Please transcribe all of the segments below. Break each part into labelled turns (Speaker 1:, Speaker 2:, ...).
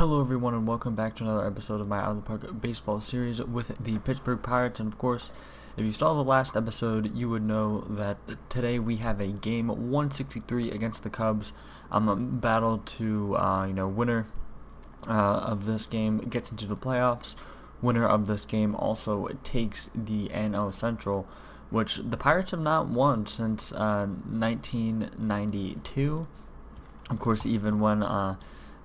Speaker 1: Hello everyone and welcome back to another episode of my Out of the Park baseball series with the Pittsburgh Pirates. And of course, if you saw the last episode, you would know that today we have a game 163 against the Cubs. A battle to winner of this game gets into the playoffs. Winner of this game also takes the NL Central, which the Pirates have not won since 1992. Of course, even when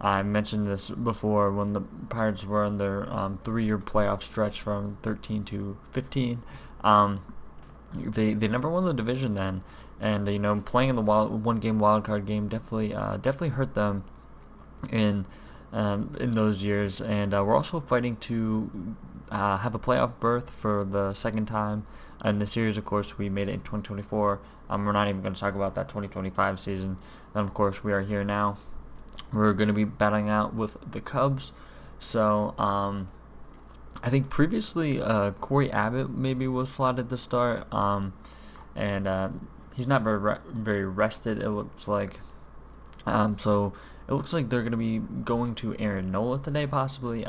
Speaker 1: I mentioned this before, when the Pirates were on their 3-year playoff stretch from 13 to 15, they never won the division then, and playing in the one-game wildcard game definitely hurt them in those years. And we're also fighting to have a playoff berth for the second time in the series. Of course, we made it in 2024. We're not even going to talk about that 2025 season. And of course, we are here now. We're going to be battling out with the Cubs. So I think previously Corey Abbott maybe was slotted to start, and he's not very rested, it looks like. So it looks like they're going to be going to Aaron Nola today, possibly.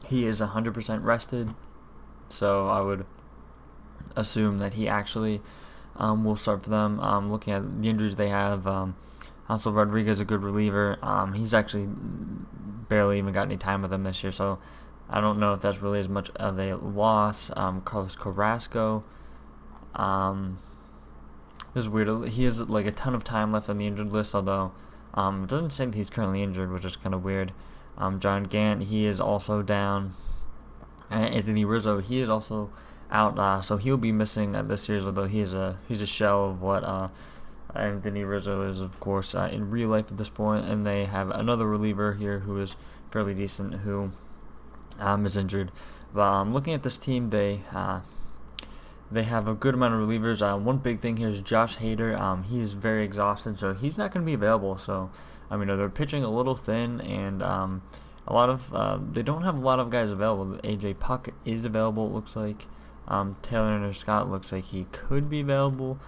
Speaker 1: He is 100% rested, so I would assume that he actually will start for them. Looking at the injuries they have, Hansel Rodriguez, a good reliever. He's actually barely even got any time with him this year, so I don't know if that's really as much of a loss. Carlos Carrasco. This is weird. He has like a ton of time left on the injured list, although it doesn't say that he's currently injured, which is kind of weird. John Gant, he is also down. Anthony Rizzo, he is also out, so he'll be missing this series, although he's a shell of what Anthony Rizzo is, of course, in real life at this point. And they have another reliever here who is fairly decent, who is injured. But looking at this team, they have a good amount of relievers. One big thing here is Josh Hader. He is very exhausted, so he's not going to be available. So they're pitching a little thin, and they don't have a lot of guys available. AJ Puck is available, it looks like. Taylor Scott looks like he could be available.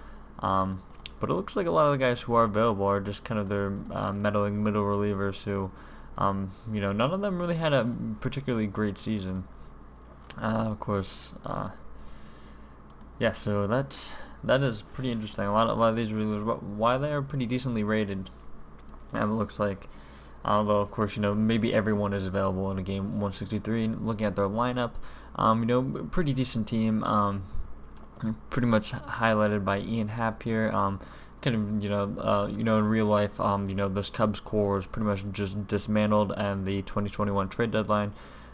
Speaker 1: But it looks like a lot of the guys who are available are just kind of their meddling middle relievers who, none of them really had a particularly great season. Of course, so that is pretty interesting. A lot of these relievers, why they are pretty decently rated, it looks like. Although, of course, maybe everyone is available in a game 163. Looking at their lineup, pretty decent team. Pretty much highlighted by Ian Happ here. In real life, this Cubs core is pretty much just dismantled and the 2021 trade deadline.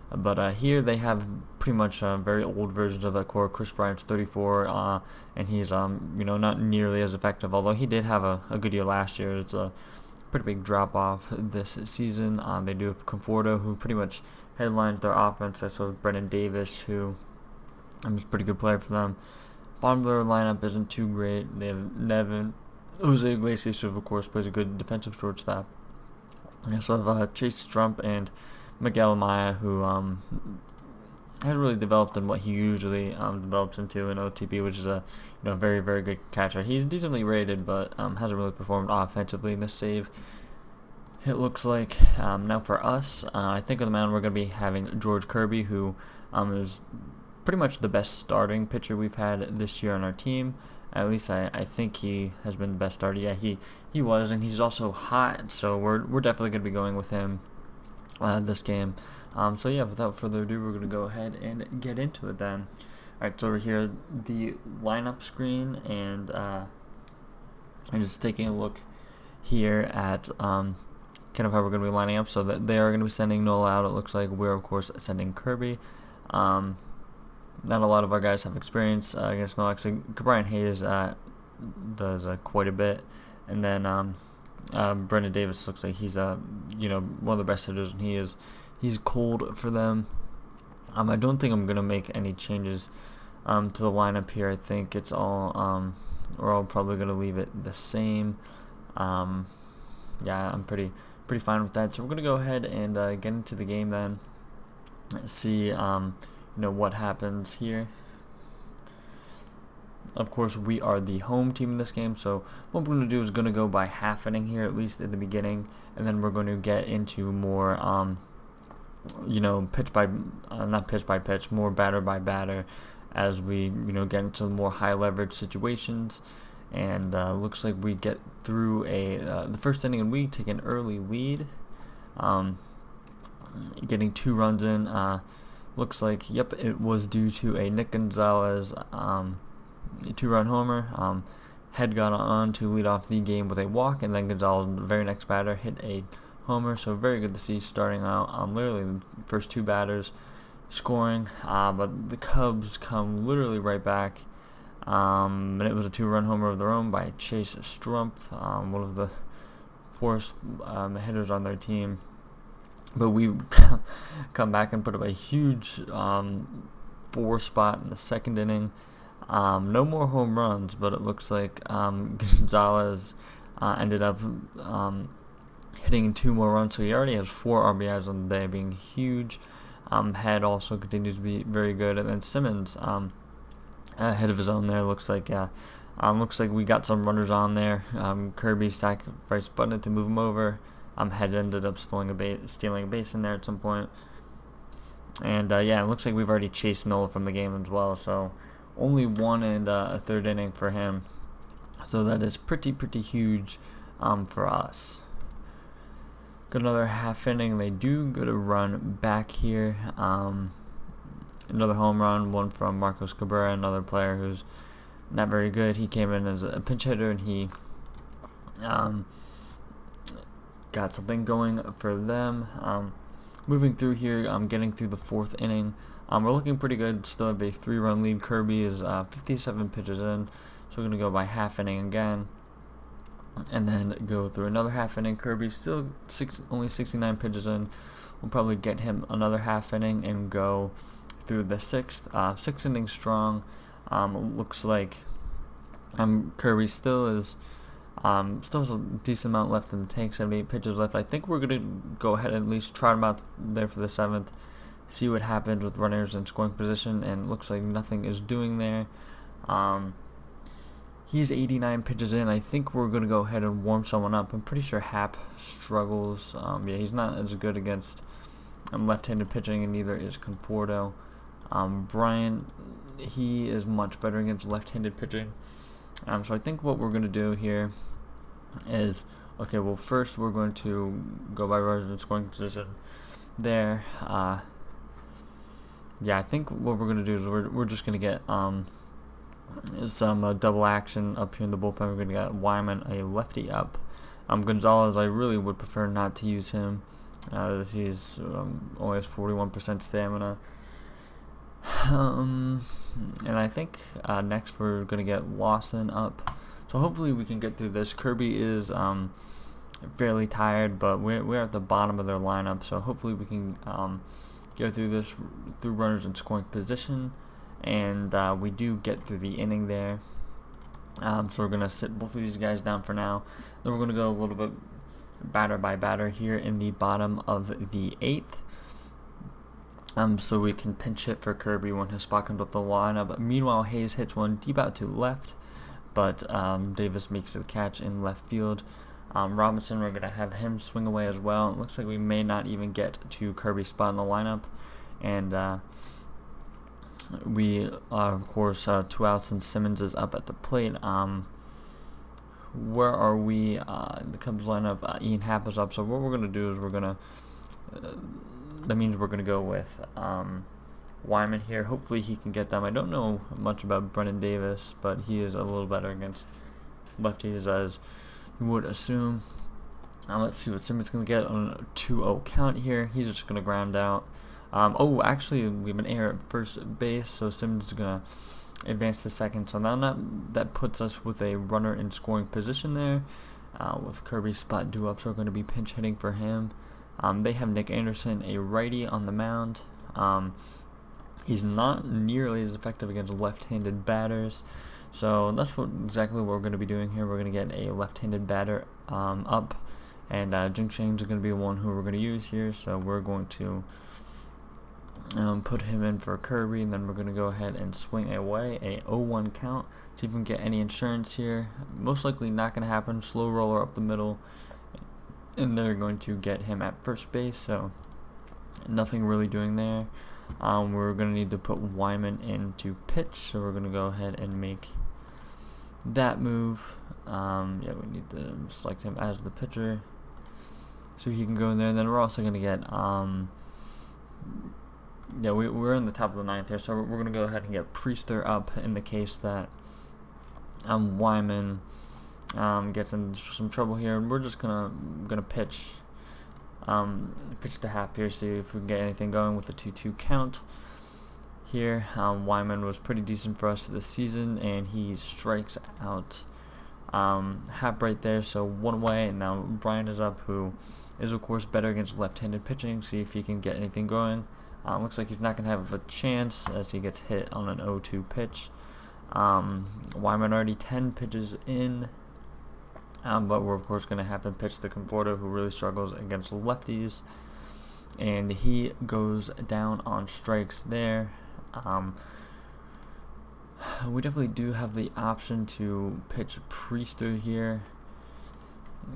Speaker 1: But here they have pretty much very old versions of that core. Chris Bryant's 34, and he's not nearly as effective. Although he did have a good year last year. It's a pretty big drop off this season. They do have Conforto, who pretty much headlines their offense. I saw Brendan Davis, who is a pretty good player for them. Bottom of their lineup isn't too great. They have Nevin, Jose Iglesias, who of course plays a good defensive shortstop. They also have Chase Strump and Miguel Amaya, who hasn't really developed in what he usually develops into in OOTP, which is a very, very good catcher. He's decently rated, but hasn't really performed offensively in this save. It looks like now for us, I think on the mound we're going to be having George Kirby, who is pretty much the best starting pitcher we've had this year on our team. At least I think he has been the best starter. Yeah, he was, and he's also hot, so we're definitely going to be going with him this game. Without further ado, we're going to go ahead and get into it then. Alright, so over here, the lineup screen, and I'm just taking a look here at kind of how we're going to be lining up. So that they are going to be sending Nola out. It looks like we're, of course, sending Kirby. Not a lot of our guys have experience against Nola. Actually, Brian Hayes does quite a bit. And then Brendan Davis looks like he's one of the best hitters, and he's cold for them. I don't think I'm gonna make any changes to the lineup here. I think it's all we're all probably gonna leave it the same. I'm pretty fine with that. So we're gonna go ahead and get into the game then. See what happens here. Of course, we are the home team in this game, so what we're going to do is going to go by half inning here, at least at the beginning, and then we're going to get into more, pitch by, not pitch by pitch, more batter by batter, as we, get into more high leverage situations. And looks like we get through the first inning, and we take an early lead, getting 2 runs in. Looks like, yep, it was due to a Nick Gonzalez 2-run homer. Head got on to lead off the game with a walk, and then Gonzalez, the very next batter, hit a homer. So very good to see starting out literally the first 2 batters scoring. But the Cubs come literally right back. And it was a 2-run homer of their own by Chase Strumpf, one of the worst hitters on their team. But we come back and put up a huge 4 spot in the second inning. No more home runs, but it looks like Gonzalez ended up hitting 2 more runs, so he already has 4 RBIs on the day, being huge. Head also continues to be very good, and then Simmons ahead of his own there. Looks like we got some runners on there. Kirby sacrificed Button to move him over. Head ended up stealing a base in there at some point. And it looks like we've already chased Nola from the game as well, so only 1 and a third inning for him. So that is pretty huge for us. Got another half inning. They do get a run back here. Another home run, one from Marcos Cabrera, another player who's not very good. He came in as a pinch hitter, and he got something going for them. Moving through here, getting through the 4th inning. We're looking pretty good. Still have a 3-run lead. Kirby is 57 pitches in, so we're going to go by half inning again, and then go through another half inning. Kirby still only 69 pitches in. We'll probably get him another half inning and go through the 6th inning strong. Looks like Kirby still has a decent amount left in the tank, 78 pitches left. I think we're going to go ahead and at least try him out there for the 7th, see what happens with runners in scoring position, and looks like nothing is doing there. He's 89 pitches in. I think we're going to go ahead and warm someone up. I'm pretty sure Happ struggles. He's not as good against left-handed pitching, and neither is Conforto. Bryant, he is much better against left-handed pitching. So I think what we're going to do here is, first we're going to go by runners in scoring position there. I think what we're going to do is we're just going to get some double action up here in the bullpen. We're going to get Wyman, a lefty, up. Gonzalez, I really would prefer not to use him. He's only has 41% stamina. And I think next we're going to get Lawson up. So hopefully we can get through this. Kirby is fairly tired, but we're at the bottom of their lineup, so hopefully we can go through this through runners in scoring position, and we do get through the inning there. So we're going to sit both of these guys down for now. Then we're going to go a little bit batter by batter here in the bottom of the 8th. So we can pinch hit for Kirby when his spot comes up the lineup. Meanwhile, Hayes hits one deep out to left, but Davis makes the catch in left field. Robinson, we're going to have him swing away as well. It looks like we may not even get to Kirby's spot in the lineup. And we are, of course, 2 outs, and Simmons is up at the plate. Where are we? The Cubs lineup, Ian Happ is up. So what we're going to do is we're going to... that means we're going to go with Wyman here. Hopefully he can get them. I don't know much about Brennan Davis, but he is a little better against lefties, as you would assume. Let's see what Simmons going to get on a 2-0 count here. He's just going to ground out. Actually, we have an error at first base, so Simmons is going to advance to second. So now that puts us with a runner in scoring position there. With Kirby's spot due up, so we're going to be pinch hitting for him. They have Nick Anderson, a righty, on the mound. He's not nearly as effective against left-handed batters, so that's exactly what we're going to be doing here. We're going to get a left-handed batter up, and Jing Chang's going to be the one who we're going to use here, so we're going to put him in for Kirby, and then we're going to go ahead and swing away a 0-1 count See if we can get any insurance here. Most likely not going to happen. Slow roller up the middle, and they're going to get him at first base, so nothing really doing there. We're going to need to put Wyman into pitch, so we're going to go ahead and make that move. Yeah, we need to select him as the pitcher so he can go in there. And then we're also going to get yeah, we're in the top of the ninth here, so we're going to go ahead and get Priester up in the case that Wyman gets in some trouble here. And we're just gonna pitch to Hap here, see if we can get anything going with the 2-2 count here. Wyman was pretty decent for us this season, and he strikes out Hap right there, so one away. And now Brian is up, who is of course better against left-handed pitching. See if he can get anything going. Looks like he's not gonna have a chance as he gets hit on an 0-2 pitch. Wyman already 10 pitches in, but we're of course going to have to pitch to Conforto, who really struggles against lefties, and he goes down on strikes there. We definitely do have the option to pitch Priester here,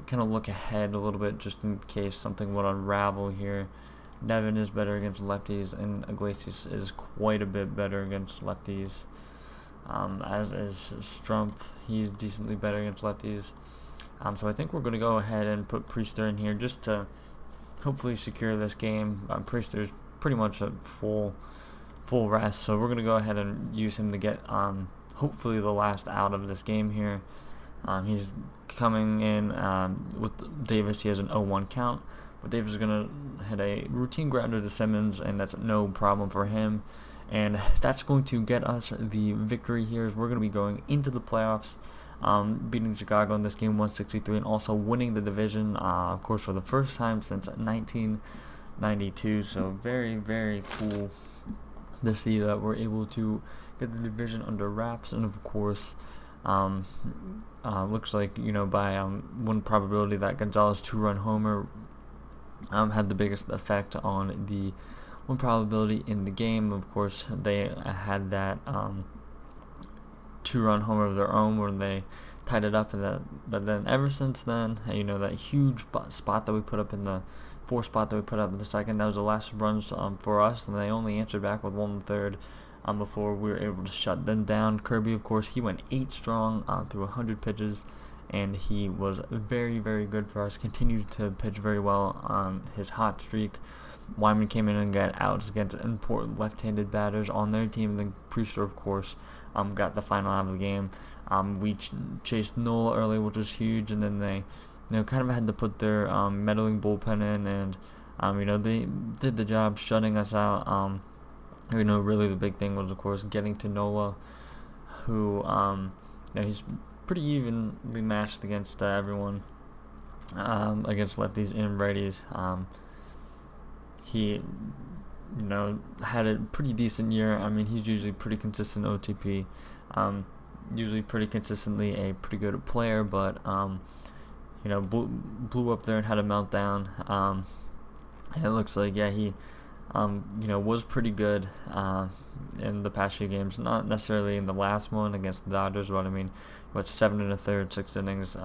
Speaker 1: kind of look ahead a little bit just in case something would unravel here. Nevin is better against lefties, and Iglesias is quite a bit better against lefties. As is Strump, he's decently better against lefties. So I think we're going to go ahead and put Priester in here just to hopefully secure this game. Priester's pretty much a full rest, so we're going to go ahead and use him to get hopefully the last out of this game here. He's coming in with Davis. He has an 0-1 count, but Davis is going to hit a routine grounder to Simmons, and that's no problem for him. And that's going to get us the victory here, as we're going to be going into the playoffs, beating Chicago in this game 163, and also winning the division, of course, for the first time since 1992. So very, very cool to see that we're able to get the division under wraps. And of course, looks like, by one probability that Gonzalez 2-run homer had the biggest effect on the one probability in the game. Of course, they had that 2-run homer of their own where they tied it up, but then ever since then, that huge spot that we put up in the fourth spot that we put up in the second, that was the last runs for us, and they only answered back with 1 1/3 before we were able to shut them down. Kirby, of course, he went 8 strong through 100 pitches, and he was very, very good for us. Continued to pitch very well on his hot streak. Wyman came in and got outs against important left-handed batters on their team. And then Priester, of course, got the final out of the game. We chased Nola early, which was huge, and then they, kind of had to put their meddling bullpen in, and they did the job shutting us out. Really the big thing was, of course, getting to Nola, who he's pretty evenly matched against everyone, against lefties and righties. He, had a pretty decent year. He's usually pretty consistent OTP, usually pretty consistently a pretty good player, but, blew up there and had a meltdown. And it looks like, he, was pretty good in the past few games. Not necessarily in the last one against the Dodgers, but 7 1/3, 6 innings.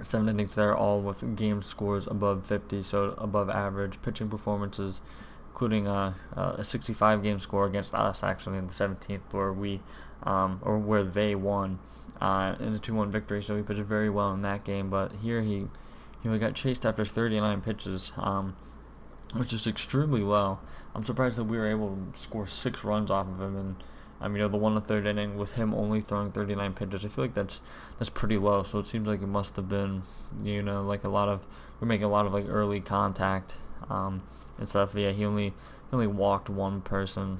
Speaker 1: 7 innings there, all with game scores above 50, so above average pitching performances, including a 65 game score against us actually in the 17th, where where they won in a 2-1 victory. So he pitched very well in that game, but here he got chased after 39 pitches, which is extremely low. I'm surprised that we were able to score 6 runs off of him, and the 1 1/3 inning with him only throwing 39 pitches. I feel like that's pretty low. So it seems like it must have been, like we're making a lot of like early contact and stuff. Yeah, he only walked 1 person.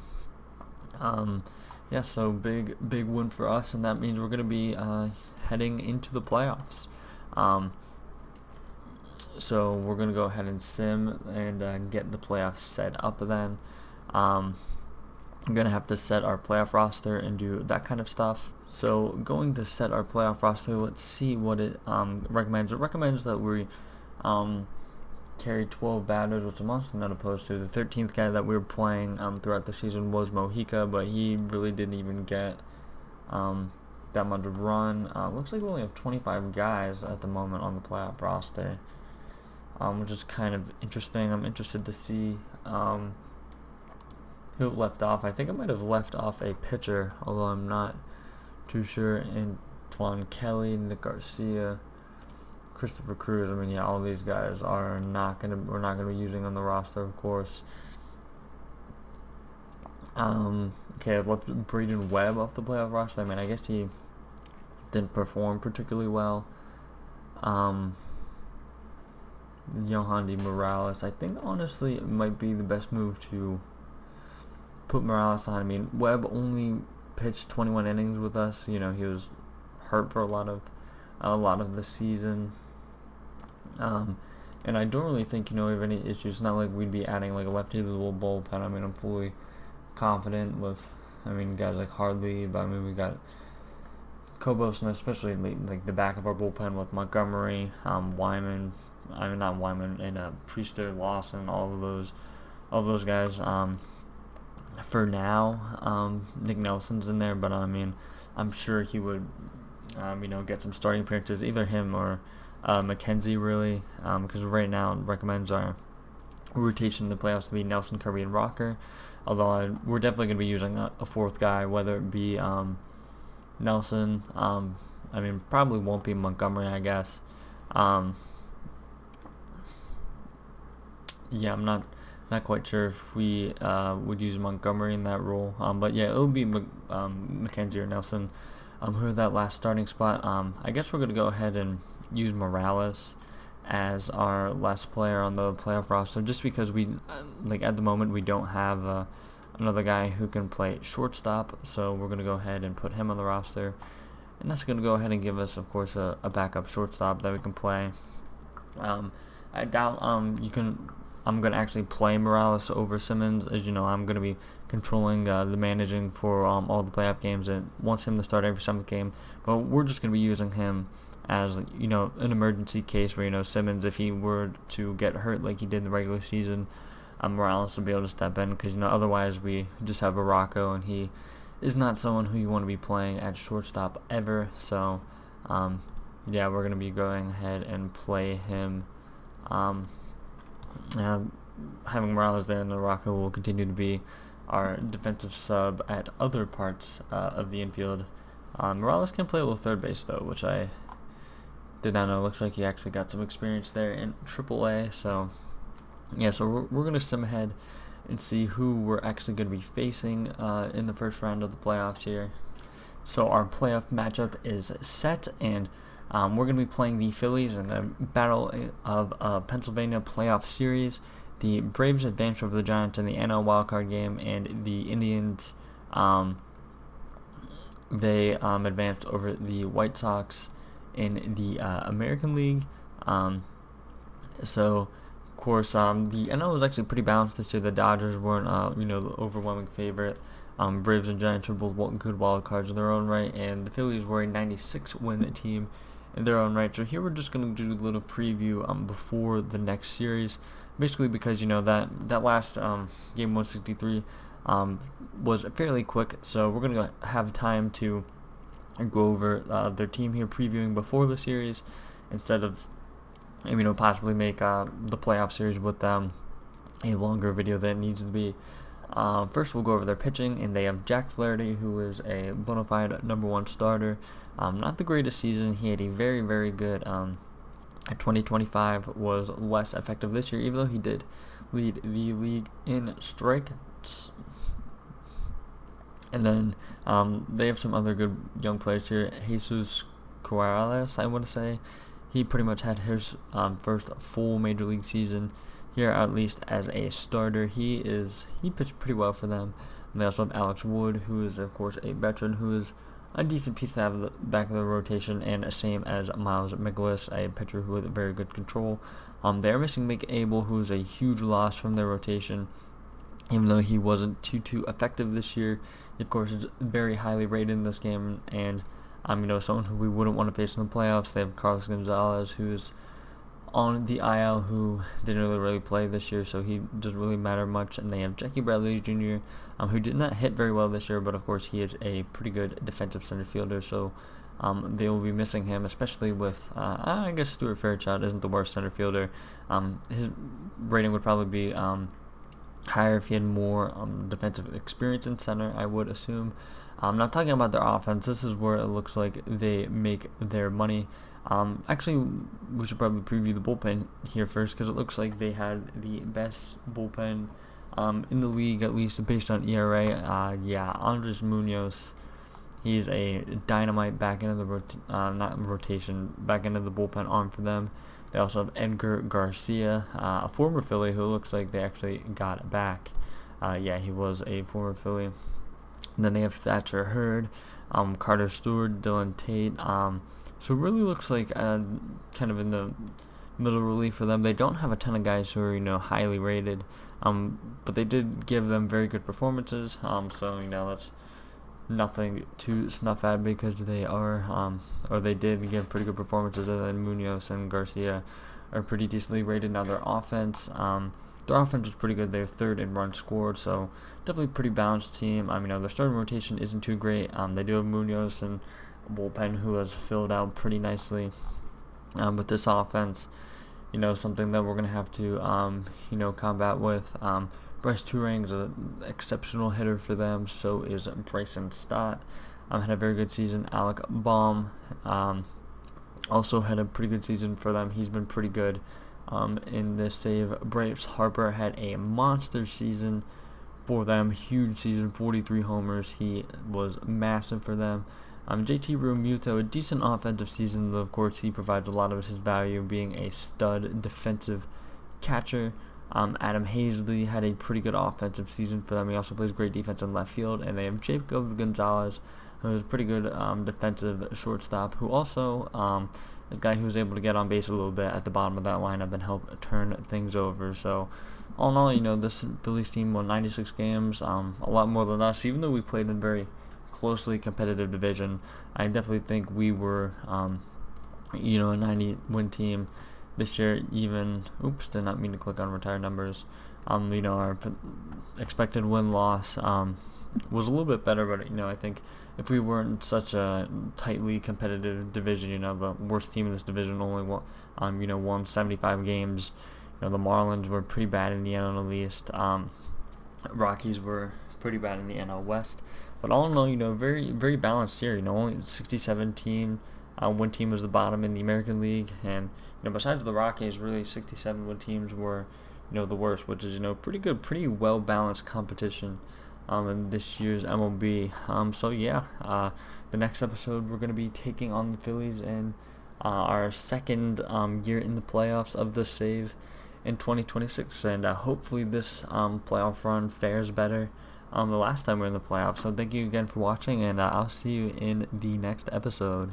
Speaker 1: So big win for us, and that means we're gonna be heading into the playoffs. So we're gonna go ahead and sim and get the playoffs set up. Then I'm going to have to set our playoff roster and do that kind of stuff. So going to set our playoff roster, let's see what it recommends. It recommends that we carry 12 batters, which I'm also not opposed to. The 13th guy that we were playing throughout the season was Mojica, but he really didn't even get that much run. Looks like we only have 25 guys at the moment on the playoff roster, which is kind of interesting. I'm interested to see who left off. I think I might have left off a pitcher, although I'm not too sure. Antoine Kelly, Nick Garcia, Christopher Cruz. I mean, yeah, all these guys we're not gonna be using on the roster, of course. Okay, I've left Braden Webb off the playoff roster. I mean, I guess he didn't perform particularly well. Yohandy Morales, I think honestly it might be the best move to put Morales on. I mean, Webb only pitched 21 innings with us. You know, he was hurt for a lot of the season. And I don't really think, we have any issues. It's not like we'd be adding like a lefty to the bullpen. I mean, I'm fully confident with, guys like Hardley, but we got Kobos, and especially like the back of our bullpen with Montgomery, Wyman, not Wyman, and Priester, Lawson, all of those guys. For now, Nick Nelson's in there, but I'm sure he would, get some starting appearances, either him or McKenzie, really, because right now it recommends our rotation in the playoffs to be Nelson, Kirby, and Rocker. Although we're definitely going to be using a fourth guy, whether it be Nelson. Probably won't be Montgomery, I guess. Yeah, I'm not quite sure if we would use Montgomery in that role. But yeah, it'll be McKenzie or Nelson. Who are that last starting spot? I guess we're going to go ahead and use Morales as our last player on the playoff roster, just because we, at the moment, we don't have another guy who can play shortstop, so we're going to go ahead and put him on the roster, and that's going to go ahead and give us, of course, a backup shortstop that we can play. I doubt I'm going to actually play Morales over Simmons. As you know, I'm going to be controlling the managing for all the playoff games, and wants him to start every 7th game, but we're just going to be using him as an emergency case where Simmons, if he were to get hurt like he did in the regular season, Morales will be able to step in, because otherwise we just have Baracco, and he is not someone who you want to be playing at shortstop ever. So yeah, we're going to be going ahead and play him. Having Morales there, and Baracco will continue to be our defensive sub at other parts of the infield. Morales can play a little third base though, which I did not know. Looks like he actually got some experience there in AAA. So yeah, so we're going to sim ahead and see who we're actually going to be facing in the first round of the playoffs here. So our playoff matchup is set, and we're going to be playing the Phillies in the Battle of Pennsylvania playoff series. The Braves advanced over the Giants in the NL wildcard game, and the Indians, they advanced over the White Sox in the American League. So, of course, the NL was actually pretty balanced this year. The Dodgers weren't, the overwhelming favorite. Braves and Giants were both good wild cards in their own right, and the Phillies were a 96-win team in their own right. So here we're just going to do a little preview before the next series, basically because that last game 163 was fairly quick, so we're going to have time to go over their team here, previewing before the series, instead of possibly make the playoff series with a longer video than it needs to be. First, we'll go over their pitching, and they have Jack Flaherty, who is a bona fide #1 starter. Not the greatest season. He had a very, very good 2025, was less effective this year, even though he did lead the league in strikeouts. And then they have some other good young players here. Jesus Corrales, I want to say. He pretty much had his first full major league season here, at least as a starter. He pitched pretty well for them. And they also have Alex Wood, who is, of course, a veteran, who is a decent piece to have at the back of the rotation, and same as Miles Mikolas, a pitcher who had very good control. They are missing Mick Abel, who is a huge loss from their rotation, even though he wasn't too effective this year. He, of course, is very highly rated in this game, and someone who we wouldn't want to face in the playoffs. They have Carlos Gonzalez, who is on the IL who didn't really play this year, so he doesn't really matter much. And they have Jackie Bradley Jr., who did not hit very well this year, but of course he is a pretty good defensive center fielder, so they will be missing him, especially with, I guess Stuart Fairchild isn't the worst center fielder. His rating would probably be higher if he had more defensive experience in center, I would assume. I'm not talking about their offense. This is where it looks like they make their money. Actually, we should probably preview the bullpen here first, because it looks like they had the best bullpen in the league, at least based on ERA. Yeah, Andres Munoz, he's a dynamite back into the back into the bullpen arm for them. They also have Edgar Garcia, a former Philly who looks like they actually got back. Yeah, he was a former Philly. And then they have Thatcher Hurd, Carter Stewart, Dylan Tate. So it really looks like kind of in the middle relief for them. They don't have a ton of guys who are, highly rated, but they did give them very good performances. So, that's nothing to snuff at, because they are, or they did give pretty good performances, and then Munoz and Garcia are pretty decently rated. Now their offense was pretty good. They're third in runs scored, so definitely pretty balanced team. Their starting rotation isn't too great. They do have Munoz and bullpen who has filled out pretty nicely. But this offense, something that we're going to have to, combat with. Bryce Turang is an exceptional hitter for them. So is Bryson Stott. Had a very good season. Alec Baum also had a pretty good season for them. He's been pretty good in this save. Bryce Harper had a monster season for them. Huge season, 43 homers. He was massive for them. JT Realmuto, a decent offensive season, though of course he provides a lot of his value being a stud defensive catcher. Adam Hazley had a pretty good offensive season for them. He also plays great defense in left field. And they have Jacob Gonzalez, who is a pretty good defensive shortstop, who also is a guy who was able to get on base a little bit at the bottom of that lineup and help turn things over. So all in all, this Phillies team won 96 games, a lot more than us, even though we played in very closely competitive division. I definitely think we were, a 90-win team this year. Even, did not mean to click on retired numbers. Our expected win-loss was a little bit better, but I think if we weren't such a tightly competitive division, the worst team in this division only won 75 games. The Marlins were pretty bad in the NL East. Rockies were pretty bad in the NL West. But all in all, very, very balanced here. Only 67 team. One team was the bottom in the American League, and besides the Rockies, really 67 win teams were, the worst, which is pretty good, pretty well balanced competition in this year's MLB. So yeah, the next episode we're going to be taking on the Phillies in our second year in the playoffs of the save in 2026, and hopefully this playoff run fares better the last time we were in the playoffs. So thank you again for watching, and I'll see you in the next episode.